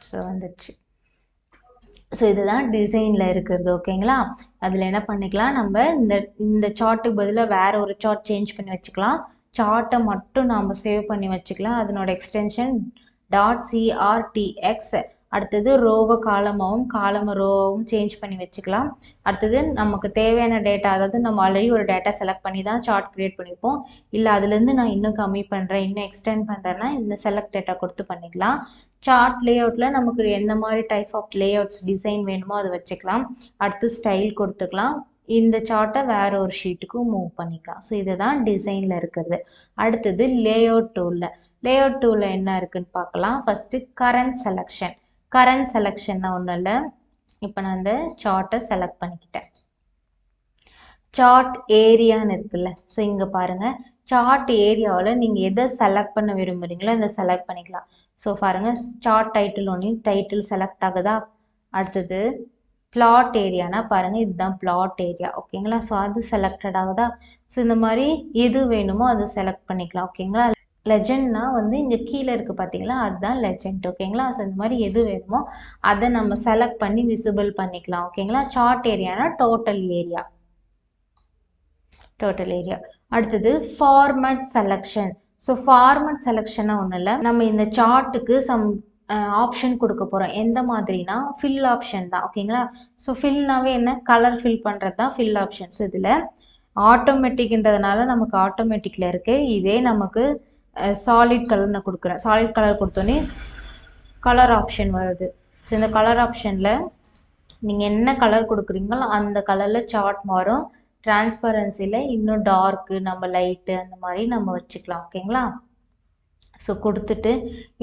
ஸோ வந்துடுச்சு. ஸோ இதுதான் டிசைனில் இருக்கிறது. ஓகேங்களா? அதில் என்ன பண்ணிக்கலாம், நம்ம இந்த சார்ட்டுக்கு பதிலாக வேற ஒரு சார்ட் சேஞ்ச் பண்ணி வச்சுக்கலாம். சார்ட்டை மட்டும் நாம் சேவ் பண்ணி வச்சுக்கலாம். அதனோட எக்ஸ்டென்ஷன் .crtx. அடுத்தது ரோவை காலமாகவும் காலமை ரோவாகவும் சேஞ்ச் பண்ணி வச்சுக்கலாம். அடுத்தது நமக்கு தேவையான டேட்டா, அதாவது நம்ம ஆல்ரெடி ஒரு டேட்டா செலக்ட் பண்ணி தான் சார்ட் க்ரியேட் பண்ணியிருப்போம். இல்லை அதுலேருந்து நான் இன்னும் கம்மி பண்ணுறேன், இன்னும் எக்ஸ்டெண்ட் பண்ணுறேன்னா இந்த செலக்ட் டேட்டா கொடுத்து பண்ணிக்கலாம். சார்ட் லேஅவுட்டில் நமக்கு எந்த மாதிரி டைப் ஆஃப் லேஅவுட்ஸ் டிசைன் வேணுமோ அதை வச்சுக்கலாம். அடுத்து ஸ்டைல் கொடுத்துக்கலாம். இந்த சார்ட்டை வேற ஒரு ஷீட்டுக்கும் மூவ் பண்ணிக்கலாம். ஸோ இதுதான் டிசைனில் இருக்கிறது. அடுத்தது லேஅவுட் டூலில். லேஅவுட் டூலில் என்ன இருக்குன்னு பார்க்கலாம். First current selection. கரண்ட் செலெக்ஷன்னா ஒன்றும் இல்லை, இப்போ நான் இந்த சார்ட்டை செலக்ட் பண்ணிக்கிட்டேன். சார்ட் ஏரியான்னு இருக்குல்ல, ஸோ இங்கே பாருங்கள், சார்ட் ஏரியாவில் நீங்கள் எதை செலக்ட் பண்ண விரும்புகிறீங்களோ இந்த செலக்ட் பண்ணிக்கலாம். ஸோ பாருங்கள், சார்ட் டைட்டில் ஒன்று டைட்டில் செலக்ட் ஆகுதா. அடுத்தது பிளாட் ஏரியானா பாருங்கள், இதுதான் பிளாட் ஏரியா. ஓகேங்களா? ஸோ அது செலக்டட் ஆகுதா. ஸோ இந்த மாதிரி எது வேணுமோ அதை செலக்ட் பண்ணிக்கலாம். ஓகேங்களா? லெஜெண்ட்னா வந்து இங்கே கீழே இருக்குது பார்த்தீங்களா, அதுதான் லெஜெண்ட். ஓகேங்களா? ஸோ இந்த மாதிரி எது வேணுமோ அதை நம்ம செலக்ட் பண்ணி விசிபிள் பண்ணிக்கலாம். ஓகேங்களா? சார்ட் ஏரியானா டோட்டல் ஏரியா. அடுத்தது ஃபார்மேட் செலெக்ஷன். ஸோ ஃபார்மேட் செலெக்ஷனா ஒன்றும் இல்லை, நம்ம இந்த சார்ட்டுக்கு சம் ஆப்ஷன் கொடுக்க போகிறோம். எந்த மாதிரினா ஃபில் ஆப்ஷன் தான். ஓகேங்களா? ஸோ ஃபில்னாவே என்ன, கலர் ஃபில் பண்ணுறது தான் ஃபில் ஆப்ஷன். ஸோ இதில் ஆட்டோமேட்டிக்ன்றதுனால நமக்கு ஆட்டோமேட்டிக்கில் இருக்குது. இதே நமக்கு சாலிட் கலர் நான் கொடுக்குறேன். சாலிட் கலர் கொடுத்தோன்னே கலர் ஆப்ஷன் வருது. ஸோ இந்த கலர் ஆப்ஷனில் நீங்கள் என்ன கலர் கொடுக்குறீங்களோ அந்த கலரில் சார்ட் மாறும். டிரான்ஸ்பரன்சியில் இன்னும் டார்க்கு, நம்ம லைட்டு அந்த மாதிரி நம்ம வச்சுக்கலாம். ஓகேங்களா? ஸோ கொடுத்துட்டு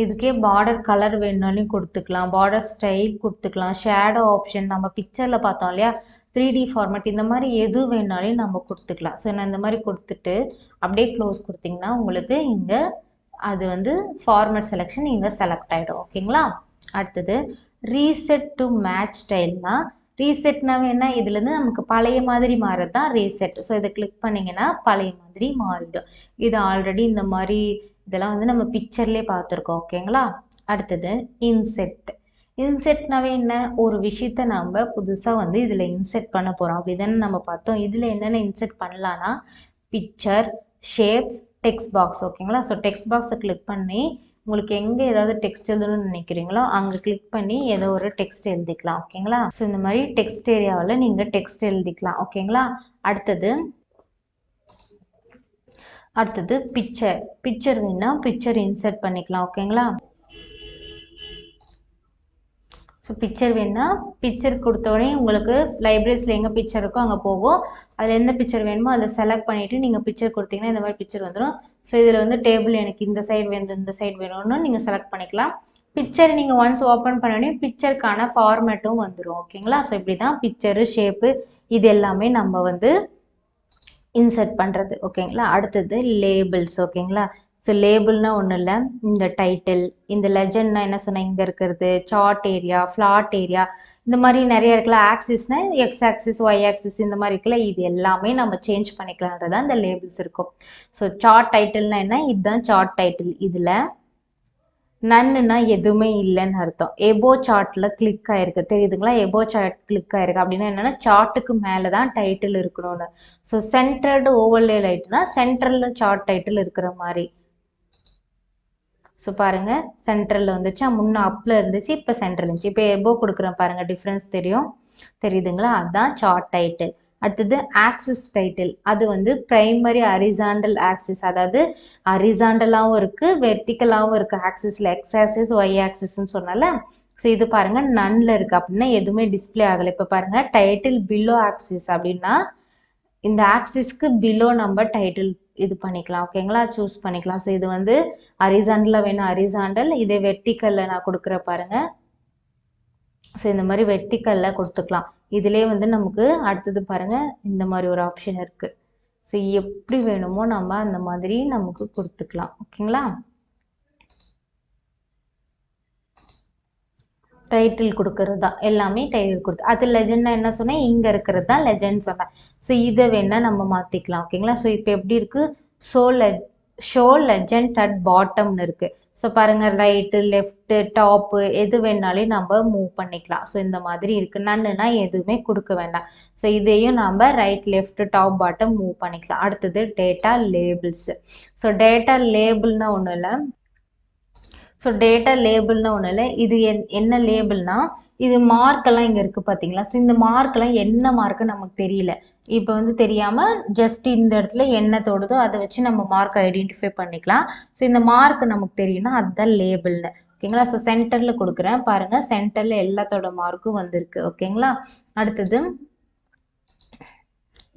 இதுக்கே பார்டர் கலர் வேணுனாலையும் கொடுத்துக்கலாம், பார்டர் ஸ்டைல் கொடுத்துக்கலாம், ஷேடோ ஆப்ஷன் நம்ம பிக்சரில் பார்த்தோம் இல்லையா 3D ஃபார்மேட், இந்த மாதிரி எது வேணாலையும் நம்ம கொடுத்துக்கலாம். ஸோ நான் இந்த மாதிரி கொடுத்துட்டு அப்படியே க்ளோஸ் கொடுத்தீங்கன்னா உங்களுக்கு இங்கே அது வந்து ஃபார்மேட் செலெக்ஷன் இங்கே செலக்ட் ஆகிடும். ஓகேங்களா? அடுத்தது ரீசெட் டு மேட்ச் ஸ்டைல்னா, ரீசெட்னாவே என்ன, இதுலேருந்து நமக்கு பழைய மாதிரி மாறுறது தான் ரீசெட். ஸோ இதை கிளிக் பண்ணிங்கன்னா பழைய மாதிரி மாறிடும். இது ஆல்ரெடி இந்த மாதிரி இதெல்லாம் வந்து நம்ம பிக்சர்லேயே பார்த்துருக்கோம். ஓகேங்களா? அடுத்தது இன்செட். இன்செர்ட்னாவே என்ன, ஒரு விஷயத்த நம்ம புதுசாக வந்து இதில் இன்செர்ட் பண்ண போகிறோம் அப்படிதானே நம்ம பார்த்தோம். இதில் என்னென்ன இன்செர்ட் பண்ணலான்னா பிக்சர், ஷேப்ஸ், டெக்ஸ்ட் பாக்ஸ். ஓகேங்களா. ஸோ டெக்ஸ்ட் பாக்ஸை கிளிக் பண்ணி உங்களுக்கு எங்கே ஏதாவது டெக்ஸ்ட் எழுதணும்னு நினைக்கிறீங்களோ அங்கே கிளிக் பண்ணி ஏதோ ஒரு டெக்ஸ்ட் எழுதிக்கலாம். ஓகேங்களா. ஸோ இந்த மாதிரி டெக்ஸ்ட் ஏரியாவில் நீங்கள் டெக்ஸ்ட் எழுதிக்கலாம். ஓகேங்களா. அடுத்தது பிக்சர் வேணா பிக்சர் இன்சர்ட் பண்ணிக்கலாம். ஓகேங்களா. ஸோ பிக்சர் வேணுன்னா பிக்சர் கொடுத்தோடனே உங்களுக்கு லைப்ரரிஸில் எங்கே பிக்சர் இருக்கோ அங்கே போகும். அதில் எந்த பிக்சர் வேணுமோ அதை செலக்ட் பண்ணிவிட்டு நீங்கள் பிக்சர் கொடுத்தீங்கன்னா இந்த மாதிரி பிக்சர் வந்துடும். ஸோ இதில் வந்து டேபிள் எனக்கு இந்த சைடு வேணும் இந்த சைடு வேணும்னு நீங்கள் செலக்ட் பண்ணிக்கலாம். பிக்சர் நீங்கள் ஒன்ஸ் ஓப்பன் பண்ணோடனே பிக்சருக்கான ஃபார்மேட்டும் வந்துடும். ஓகேங்களா. ஸோ இப்படி தான் பிக்சரு, ஷேப்பு இது எல்லாமே நம்ம வந்து இன்சர்ட் பண்ணுறது. ஓகேங்களா. அடுத்தது லேபிள்ஸ். ஓகேங்களா. ஸோ லேபிள்னா ஒன்றும் இல்லை, இந்த டைட்டில், இந்த லெஜண்ட்னா என்ன சொன்னால் இங்கே இருக்கிறது, சார்ட் ஏரியா, ஃப்ளாட் ஏரியா, இந்த மாதிரி நிறைய இருக்குல்ல. ஆக்சிஸ்னா எக்ஸ் ஆக்சிஸ், ஒய் ஆக்சிஸ் இந்த மாதிரி இருக்குல்ல, இது எல்லாமே நம்ம சேஞ்ச் பண்ணிக்கலான்றதான் இந்த லேபிள்ஸ் இருக்கும். ஸோ சார்ட் டைட்டில்னா என்ன, இதுதான் சார்ட் டைட்டில். இதில் நன்னுனா எதுவுமே இல்லைன்னு அர்த்தம். எபோ சார்ட்டில் கிளிக் ஆயிருக்கு தெரியுதுங்களா. எபோ சார்ட் கிளிக் ஆயிருக்கு அப்படின்னா என்னன்னா சார்ட்டுக்கு மேலே தான் டைட்டில் இருக்கணும்னு. ஸோ சென்டர்டு ஓவர்லே லைட்னா சென்ட்ரலில் சார்ட் டைட்டில் இருக்கிற மாதிரி. ஸோ பாருங்க சென்ட்ரலில் வந்துச்சு, முன்ன அப்பில் இருந்துச்சு, இப்போ சென்ட்ரல் இருந்துச்சு. இப்போ எபோ கொடுக்குறேன் பாருங்க, டிஃப்ரென்ஸ் தெரியுதுங்களா. அதுதான் சார்ட் டைட்டில். அடுத்தது ஆக்சிஸ் டைட்டில். அது வந்து பிரைமரி ஹரிசாண்டல் ஆக்சிஸ், அதாவது ஹரிசாண்டலாகவும் இருக்குது வெர்டிக்கலாகவும் இருக்குது. ஆக்சிஸில் எக்ஸ் ஆக்சிஸ், ஒய் ஆக்சிஸ்ன்னு சொன்னால. ஸோ இது பாருங்க நன்ல இருக்குது அப்படின்னா எதுவுமே டிஸ்பிளே ஆகலை. இப்போ பாருங்க டைட்டில் பிலோ ஆக்சிஸ் அப்படின்னா இந்த ஆக்சிஸ்க்கு பிலோ நம்ம டைட்டில் இது பண்ணிக்கலாம். ஓகேங்களா. சூஸ் பண்ணிக்கலாம். ஸோ இது வந்து ஹரிசாண்டலில் வேணும் ஹரிசாண்டல், இதே வெர்டிக்கலில் நான் கொடுக்குற பாருங்க. ஸோ இந்த மாதிரி வெர்டிக்கலில் கொடுத்துக்கலாம். இதிலே வந்து நமக்கு அடுத்தது பாருங்க இந்த மாதிரி ஒரு ஆப்ஷன் இருக்குது. ஸோ எப்படி வேணுமோ நம்ம அந்த மாதிரி நமக்கு கொடுத்துக்கலாம். ஓகேங்களா. டைட்டில் கொடுக்கறது தான் எல்லாமே டைட்டில் கொடுத்து. அது லெஜெண்ட்னா என்ன சொன்னேன், இங்கே இருக்கிறது தான் லெஜெண்ட் சொன்னேன். ஸோ இதை வேணால் நம்ம மாற்றிக்கலாம். ஓகேங்களா. ஸோ இப்போ எப்படி இருக்குது, ஷோ லெஜெண்ட் அட் பாட்டம்னு இருக்குது. ஸோ பாருங்கள் ரைட்டு லெஃப்ட்டு டாப்பு எது வேணாலும் நம்ம மூவ் பண்ணிக்கலாம். ஸோ இந்த மாதிரி இருக்குது. நன்னுனா எதுவுமே கொடுக்க வேண்டாம். ஸோ இதையும் நம்ம right left top bottom move பண்ணிக்கலாம். அடுத்தது டேட்டா லேபிள்ஸ். ஸோ டேட்டா லேபிள்னா ஒன்றும் இல்லை. ஸோ டேட்டா லேபிள்னா ஒன்றும் இல்லை, இது என்ன லேபிள்னா இது மார்க்கெல்லாம் இங்கே இருக்குது பார்த்தீங்களா. ஸோ இந்த மார்க்கெல்லாம் என்ன மார்க்கு நமக்கு தெரியல. இப்போ வந்து தெரியாமல் ஜஸ்ட் இந்த இடத்துல என்ன தொடுதோ அதை வச்சு நம்ம மார்க் ஐடென்டிஃபை பண்ணிக்கலாம். ஸோ இந்த மார்க் நமக்கு தெரியும்னா அதுதான் லேபிள்னு. ஓகேங்களா. ஸோ சென்டரில் கொடுக்குறேன் பாருங்கள், சென்டரில் எல்லாத்தோட மார்க்கும் வந்திருக்கு. ஓகேங்களா. அடுத்தது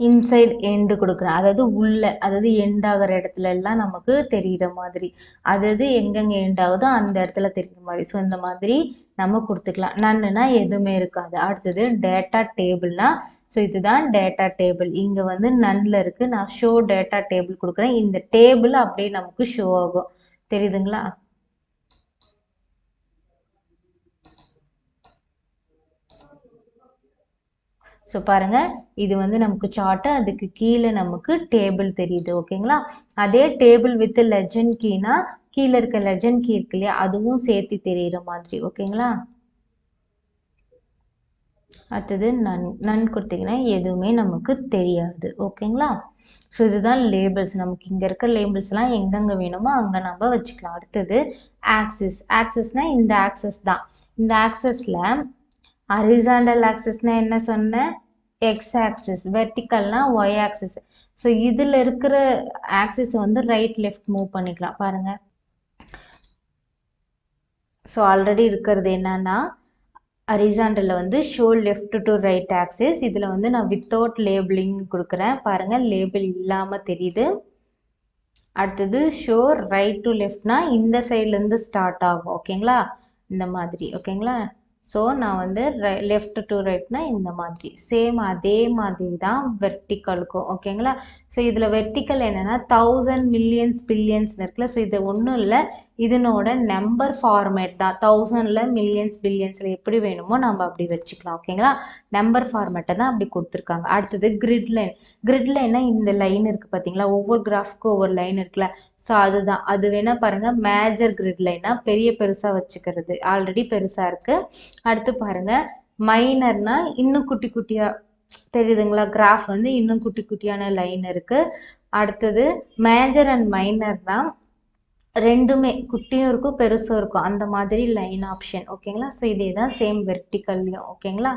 இன்சைட் எண்டு கொடுக்குறேன், அதாவது உள்ள, அதாவது எண்ட் ஆகிற இடத்துல எல்லாம் நமக்கு தெரிகிற மாதிரி, அதாவது எங்கெங்கே எண்ட் ஆகுதோ அந்த இடத்துல தெரிகிற மாதிரி. ஸோ இந்த மாதிரி நம்ம கொடுத்துக்கலாம். நன்னுனா எதுவுமே இருக்காது. அடுத்தது டேட்டா டேபிள்னா, ஸோ இதுதான் டேட்டா டேபிள். இங்கே வந்து நன்னில் இருக்குது, நான் ஷோ டேட்டா டேபிள் கொடுக்குறேன். இந்த டேபிள் அப்படியே நமக்கு ஷோ ஆகும். தெரியுதுங்களா. ஸோ பாருங்கள் இது வந்து நமக்கு சார்ட்டு, அதுக்கு கீழே நமக்கு டேபிள் தெரியுது. ஓகேங்களா. அதே டேபிள் வித் லெஜெண்ட் கீனா கீழே இருக்க லெஜெண்ட் கீ இருக்கு இல்லையா, அதுவும் சேர்த்து தெரியுற மாதிரி. ஓகேங்களா. அடுத்தது நன் கொடுத்தீங்கன்னா எதுவுமே நமக்கு தெரியாது. ஓகேங்களா. ஸோ இதுதான் லேபிள்ஸ். நமக்கு இங்கே இருக்க லேபிள்ஸ்லாம் எங்கெங்கே வேணுமோ அங்கே நம்ம வச்சுக்கலாம். அடுத்தது ஆக்சிஸ். ஆக்சிஸ்னால் இந்த ஆக்சஸ் தான். இந்த ஆக்சஸில் ஹரிசாண்டல் ஆக்சிஸ்னால் என்ன சொன்னேன், எக்ஸ் ஆக்சிஸ், வெர்டிக்கல்னா ஒய் ஆக்சிஸ். ஸோ இதில் இருக்கிற ஆக்சிஸ் வந்து ரைட் லெஃப்ட் மூவ் பண்ணிக்கலாம் பாருங்கள். ஸோ ஆல்ரெடி இருக்கிறது என்னன்னா ஹரிசாண்டலில் வந்து show left to right axis. இதில் வந்து நான் வித்தவுட் லேபிளிங் கொடுக்குறேன் பாருங்கள், லேபிள் இல்லாமல் தெரியுது. அடுத்தது ஷோ ரைட் டு லெஃப்ட்னா இந்த சைட்லேருந்து ஸ்டார்ட் ஆகும். ஓகேங்களா. இந்த மாதிரி. ஓகேங்களா. ஸோ நான் வந்து லெஃப்ட் டு ரைட்னா இந்த மாதிரி சேம் அதே மாதிரி தான் வெர்டிக்கலுக்கும். ஓகேங்களா. ஸோ இதில் வெர்டிக்கல் என்னென்னா 1000 மில்லியன்ஸ் பில்லியன்ஸ் இருக்குல்ல. ஸோ இது ஒன்றும் இல்லை, இதனோட நம்பர் ஃபார்மேட் தான். 1000ல் மில்லியன்ஸ் பில்லியன்ஸில் எப்படி வேணுமோ நம்ம அப்படி வச்சுக்கலாம். ஓகேங்களா, நம்பர் ஃபார்மேட்டை தான் அப்படி கொடுத்துருக்காங்க. அடுத்தது கிரிட் லைன். கிரிட் லைன்னா இந்த லைன் இருக்குது பார்த்தீங்களா, ஒவ்வொரு கிராஃப்க்கும் ஒவ்வொரு லைன் இருக்குல்ல. ஸோ அதுதான், அது வேணால் பாருங்கள், மேஜர் கிரிட் லைனா பெருசாக வச்சுக்கிறது, ஆல்ரெடி பெருசாக இருக்குது. அடுத்து பாருங்கள், மைனர்னா இன்னும் குட்டி குட்டியாக தெரியுதுங்களா, கிராஃப் வந்து இன்னும் குட்டி குட்டியான லைன் இருக்குது. அடுத்தது மேஜர் அண்ட் மைனர்னா ரெண்டுமே குட்டியும் இருக்கும் பெருசும் இருக்கும், அந்த மாதிரி லைன் ஆப்ஷன். ஓகேங்களா, ஸோ இதே தான் சேம் வெர்டிக்கல்லையும். ஓகேங்களா,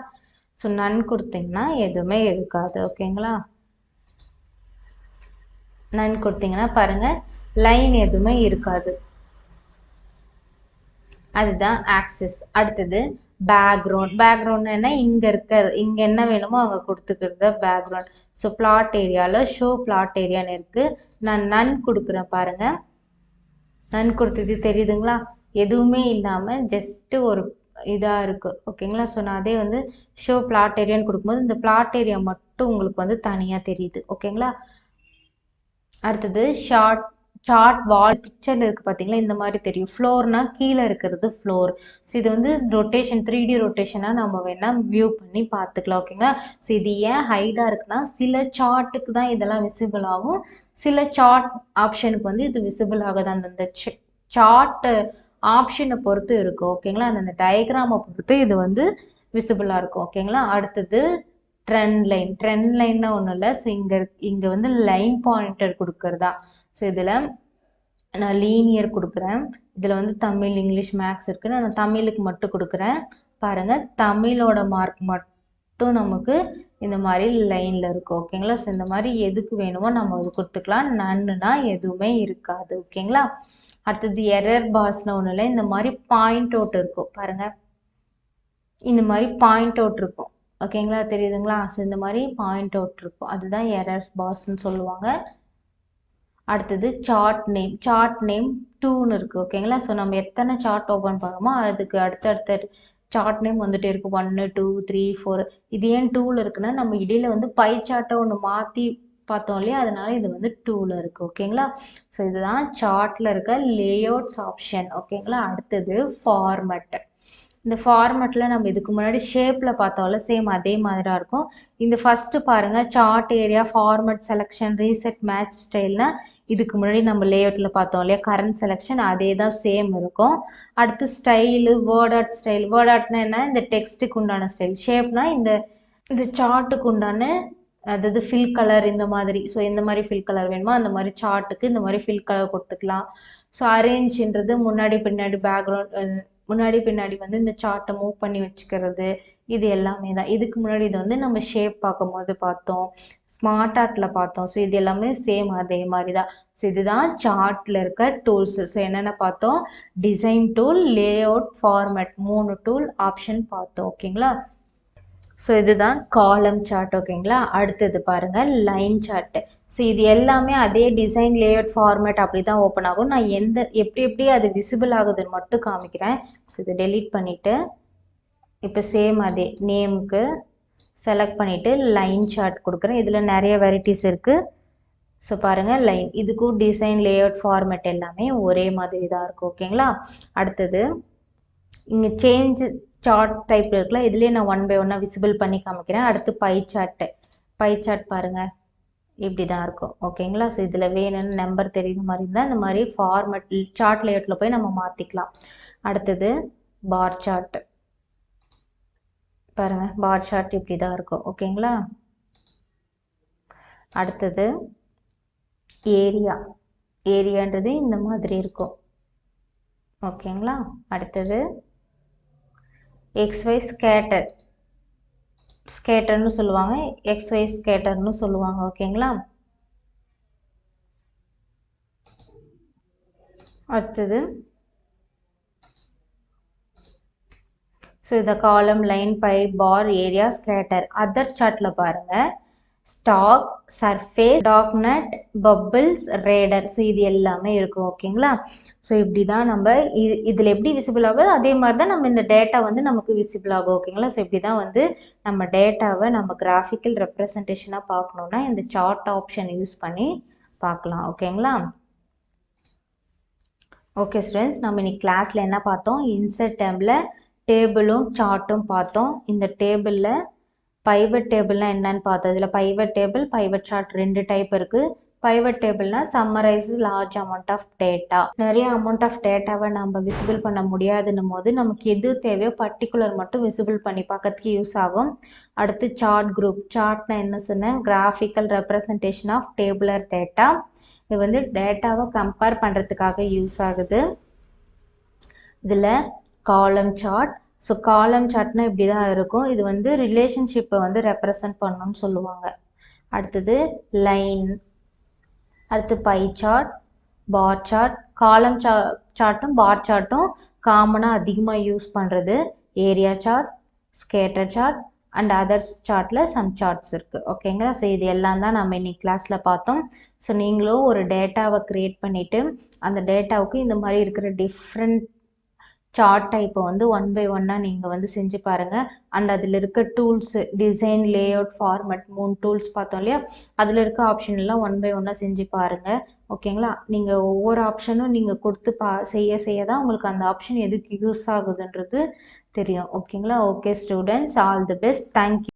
ஸோ நன் கொடுத்தீங்கன்னா எதுவுமே இருக்காது. ஓகேங்களா, நன் கொடுத்தீங்கன்னா பாருங்கள் லைன் எதுவுமே இருக்காது, அதுதான் ஆக்சிஸ். அடுத்தது பேக்ரவுண்ட். பேக்ரவுண்ட் என்ன, இங்கே இங்கே என்ன வேணுமோ அங்கே கொடுத்துக்கிறது பேக்ரவுண்ட். ஸோ பிளாட் ஏரியாவில் ஷோ பிளாட் ஏரியான்னு இருக்குது, நான் நன் கொடுக்குறேன். பாருங்கள் நன் கொடுத்தது தெரியுதுங்களா, எதுவுமே இல்லாமல் ஜஸ்ட்டு ஒரு இதாக இருக்குது. ஓகேங்களா, ஸோ நான் அதே வந்து ஷோ பிளாட் ஏரியான்னு கொடுக்கும்போது இந்த பிளாட் ஏரியா மட்டும் உங்களுக்கு வந்து தனியாக தெரியுது. ஓகேங்களா, அடுத்தது சார்ட் வால். பிக்சரில் இருக்குது பார்த்தீங்களா, இந்த மாதிரி தெரியும். ஃப்ளோர்னா கீழே இருக்கிறது ஃப்ளோர். ஸோ இது வந்து ரொட்டேஷன் 3D ரொட்டேஷனாக நம்ம வேணால் வியூ பண்ணி பார்த்துக்கலாம். ஓகேங்களா, ஸோ இது ஏன் ஹைடாக இருக்குன்னா சில சார்ட்டுக்கு தான் இதெல்லாம் விசிபிள் ஆகும், சில சார்ட் ஆப்ஷனுக்கு வந்து இது விசிபிள் ஆகுது. அந்தந்த சார்ட் ஆப்ஷனை பொறுத்து இருக்கும். ஓகேங்களா, அந்த டயக்ராமை பொறுத்து இது வந்து விசிபிளாக இருக்கும். ஓகேங்களா, அடுத்தது ட்ரெண்ட் லைன். ட்ரெண்ட் லைன்னா ஒன்றும் இல்லை, ஸோ இங்கே வந்து லைன் பாயிண்டர் கொடுக்கறதா. ஸோ இதில் நான் லீனியர் கொடுக்குறேன். இதில் வந்து தமிழ், இங்கிலீஷ், மேக்ஸ் இருக்குன்னு நான் தமிழுக்கு மட்டும் கொடுக்குறேன். பாருங்கள், தமிழோட மார்க் மட்டும் நமக்கு இந்த மாதிரி லைனில் இருக்கும். ஓகேங்களா, ஸோ இந்த மாதிரி எதுக்கு வேணுமோ நம்ம அது கொடுத்துக்கலாம். நன்னுனா எதுவுமே இருக்காது. ஓகேங்களா, அடுத்தது எரர் பார்ஸ்னால் ஒன்றும் இல்லை, இந்த மாதிரி பாயிண்ட் அவுட் இருக்கும். பாருங்கள், இந்த மாதிரி பாயிண்ட் அவுட் இருக்கும். ஓகேங்களா, தெரியுதுங்களா, ஸோ இந்த மாதிரி பாயிண்ட் அவுட் இருக்கும், அதுதான் எரர்ஸ் பார்ஸ்ன்னு சொல்லுவாங்க. அடுத்தது சார்ட் நேம். சார்ட் நேம் 2ன்னு இருக்குது. ஓகேங்களா, ஸோ நம்ம எத்தனை சார்ட் ஓப்பன் பண்ணுறோமோ அதுக்கு அடுத்தடுத்த சார்ட் நேம் வந்துட்டே இருக்கும், 1 2 3 4. இது ஏன் 2ல் இருக்குன்னா நம்ம இடையில வந்து பை சார்ட்டை ஒன்று மாற்றி பார்த்தோம் இல்லையா, அதனால இது வந்து 2ல் இருக்குது. ஓகேங்களா, ஸோ இதுதான் சார்ட்டில் இருக்க லேஅவுட்ஸ் ஆப்ஷன். ஓகேங்களா, அடுத்தது ஃபார்மட். இந்த ஃபார்மேட்டில் நம்ம இதுக்கு முன்னாடி ஷேப்பில் பார்த்தோம்ல, சேம் அதே மாதிரி தான் இருக்கும். இந்த ஃபஸ்ட்டு பாருங்கள், chart area, format, selection, reset, match ஸ்டைல்னா இதுக்கு முன்னாடி நம்ம லேஅவுட்டில் பார்த்தோம் இல்லையா, கரண்ட் செலெக்ஷன் அதே தான் சேம் இருக்கும். அடுத்து style, word art style. Word ஆர்ட்னா என்ன, இந்த டெக்ஸ்ட்டுக்கு உண்டான ஸ்டைல். ஷேப்னா இந்த சார்ட்டுக்கு உண்டான, அதாவது ஃபில் கலர் இந்த மாதிரி. ஸோ இந்த மாதிரி ஃபில் கலர் வேணுமா, அந்த மாதிரி சார்ட்டுக்கு இந்த மாதிரி ஃபில் கலர் கொடுத்துக்கலாம். ஸோ அரேஞ்சுன்றது முன்னாடி பின்னாடி பேக்ரவுண்ட், முன்னாடி பின்னாடி வந்து இந்த சார்ட்டை மூவ் பண்ணி வச்சுக்கிறது, இது எல்லாமே தான். இதுக்கு முன்னாடி இது வந்து நம்ம ஷேப் பார்க்கும்போது பார்த்தோம், ஸ்மார்ட் ஆர்ட்டில் பார்த்தோம். ஸோ இது எல்லாமே சேம் அதே மாதிரி தான். ஸோ இதுதான் சார்ட்டில் இருக்க டூல்ஸு. ஸோ என்னென்ன பார்த்தோம், design tool, layout, format, 3 tool option பார்த்தோம். ஓகேங்களா, ஸோ இதுதான் காலம் சார்ட். ஓகேங்களா, அடுத்தது பாருங்கள் லைன் சார்ட்டு. ஸோ இது எல்லாமே அதே டிசைன், லேஅவுட், ஃபார்மேட் அப்படி தான் ஓப்பன் ஆகும். நான் எப்படி அது விசிபிள் ஆகுதுன்னு மட்டும் காமிக்கிறேன். ஸோ இதை டெலீட் பண்ணிவிட்டு இப்போ சேம் அதே நேமுக்கு செலக்ட் பண்ணிவிட்டு லைன் சார்ட் கொடுக்குறேன். இதில் நிறைய வெரைட்டிஸ் இருக்குது. ஸோ பாருங்கள் லைன், இதுக்கும் டிசைன், லேஅவுட், ஃபார்மேட் எல்லாமே ஒரே மாதிரி தான் இருக்கும். ஓகேங்களா, அடுத்தது இங்கே சேஞ்ச் சார்ட் டைப்பில் இருக்குல்ல, இதுலேயே நான் 1 by 1 விசிபிள் பண்ணி காமிக்கிறேன். அடுத்து பை சார்ட்டு. பை சார்ட் பாருங்கள் இப்படி தான் இருக்கும். ஓகேங்களா, ஸோ இதில் வேணும்னு நம்பர் தெரியுற மாதிரி இருந்தால் இந்த மாதிரி ஃபார்மேட் சார்ட் லேஅவுட்டில் போய் நம்ம மாற்றிக்கலாம். அடுத்தது பார் சார்ட். பாருங்கள், பார் சார்ட் இப்படி தான் இருக்கும். ஓகேங்களா, அடுத்தது ஏரியா. ஏரியான்றது இந்த மாதிரி இருக்கும். ஓகேங்களா, அடுத்தது XY ஸ்கேட்டர். ஸ்கேட்டர்னு சொல்லுவாங்க, XY ஸ்கேட்டர்னு சொல்லுவாங்க. ஓகேங்களா, அடுத்தது ஸோ இந்த column, line, pie, bar, area, scatter. Other சார்ட்டில் பாருங்கள், stock, surface, doughnut, bubbles, radar. So இது எல்லாமே இருக்கும். ஓகேங்களா, ஸோ இப்படி தான் நம்ம இதில் எப்படி விசிபிள் ஆகுது அதே மாதிரி தான் நம்ம இந்த டேட்டா வந்து நமக்கு விசிபிள் ஆகும். ஓகேங்களா, ஸோ இப்படி தான் வந்து நம்ம டேட்டாவை நம்ம கிராஃபிக்கல் ரெப்ரசன்டேஷனாக பார்க்கணுன்னா இந்த சார்ட் ஆப்ஷன் யூஸ் பண்ணி பார்க்கலாம். ஓகேங்களா, ஓகே ஸ்டூடெண்ட்ஸ், நம்ம இன்னைக்கு கிளாஸில் என்ன பார்த்தோம்? இன்சர்ட் டேபிளில் டேபிளும் சார்ட்டும் பார்த்தோம். இந்த டேபிளில் பைவட் டேபிள்னா என்னன்னு பார்த்தோம். இதில் pivot table, pivot chart 2 type இருக்குது. பைவட் டேபிள்னா summarize large amount of data. நிறைய அமௌண்ட் ஆஃப் டேட்டாவை நம்ம விசிபிள் பண்ண முடியாதுன்னும் போது நமக்கு எது தேவையோ பர்டிகுலர் மட்டும் விசிபிள் பண்ணி பார்க்கறதுக்கு யூஸ் ஆகும். அடுத்து சார்ட் குரூப். சார்ட்னா என்ன சொன்னேன்? Graphical representation of tabular data. இது வந்து டேட்டாவை கம்பேர் பண்ணுறதுக்காக யூஸ் ஆகுது. இதில் காலம் சார்ட். ஸோ காலம் சார்ட்னா இப்படி தான் இருக்கும். இது வந்து ரிலேஷன்ஷிப்பை வந்து ரெப்ரசன்ட் பண்ணணும்னு சொல்லுவாங்க. அடுத்தது லைன். அடுத்து பை சார்ட், பார் சார்ட். காலம் சார்ட்டும் பார் சார்ட்டும் காமனாக அதிகமாக யூஸ் பண்ணுறது. Area chart, scatter chart and others சார்ட்டில் சம் சார்ட்ஸ் இருக்குது. ஓகேங்களா? ஸோ இது எல்லாம் தான் நம்ம இன்னைக்கு கிளாஸில் பார்த்தோம். ஸோ நீங்களும் ஒரு டேட்டாவை க்ரியேட் பண்ணிவிட்டு அந்த டேட்டாவுக்கு இந்த மாதிரி இருக்கிற டிஃப்ரெண்ட் சார்ட் டைப்பை வந்து 1 by 1 நீங்கள் வந்து செஞ்சு பாருங்கள். அண்ட் அதில் இருக்க tools, design, layout, format 3 tools பார்த்தோம் இல்லையா? அதில் இருக்க ஆப்ஷன் எல்லாம் 1 by 1 செஞ்சு பாருங்கள். ஓகேங்களா? நீங்கள் ஒவ்வொரு ஆப்ஷனும் நீங்கள் கொடுத்து செய்ய தான் உங்களுக்கு அந்த ஆப்ஷன் எதுக்கு யூஸ் ஆகுதுன்றது தெரியும். ஓகேங்களா? Okay students, all the best. Thank you.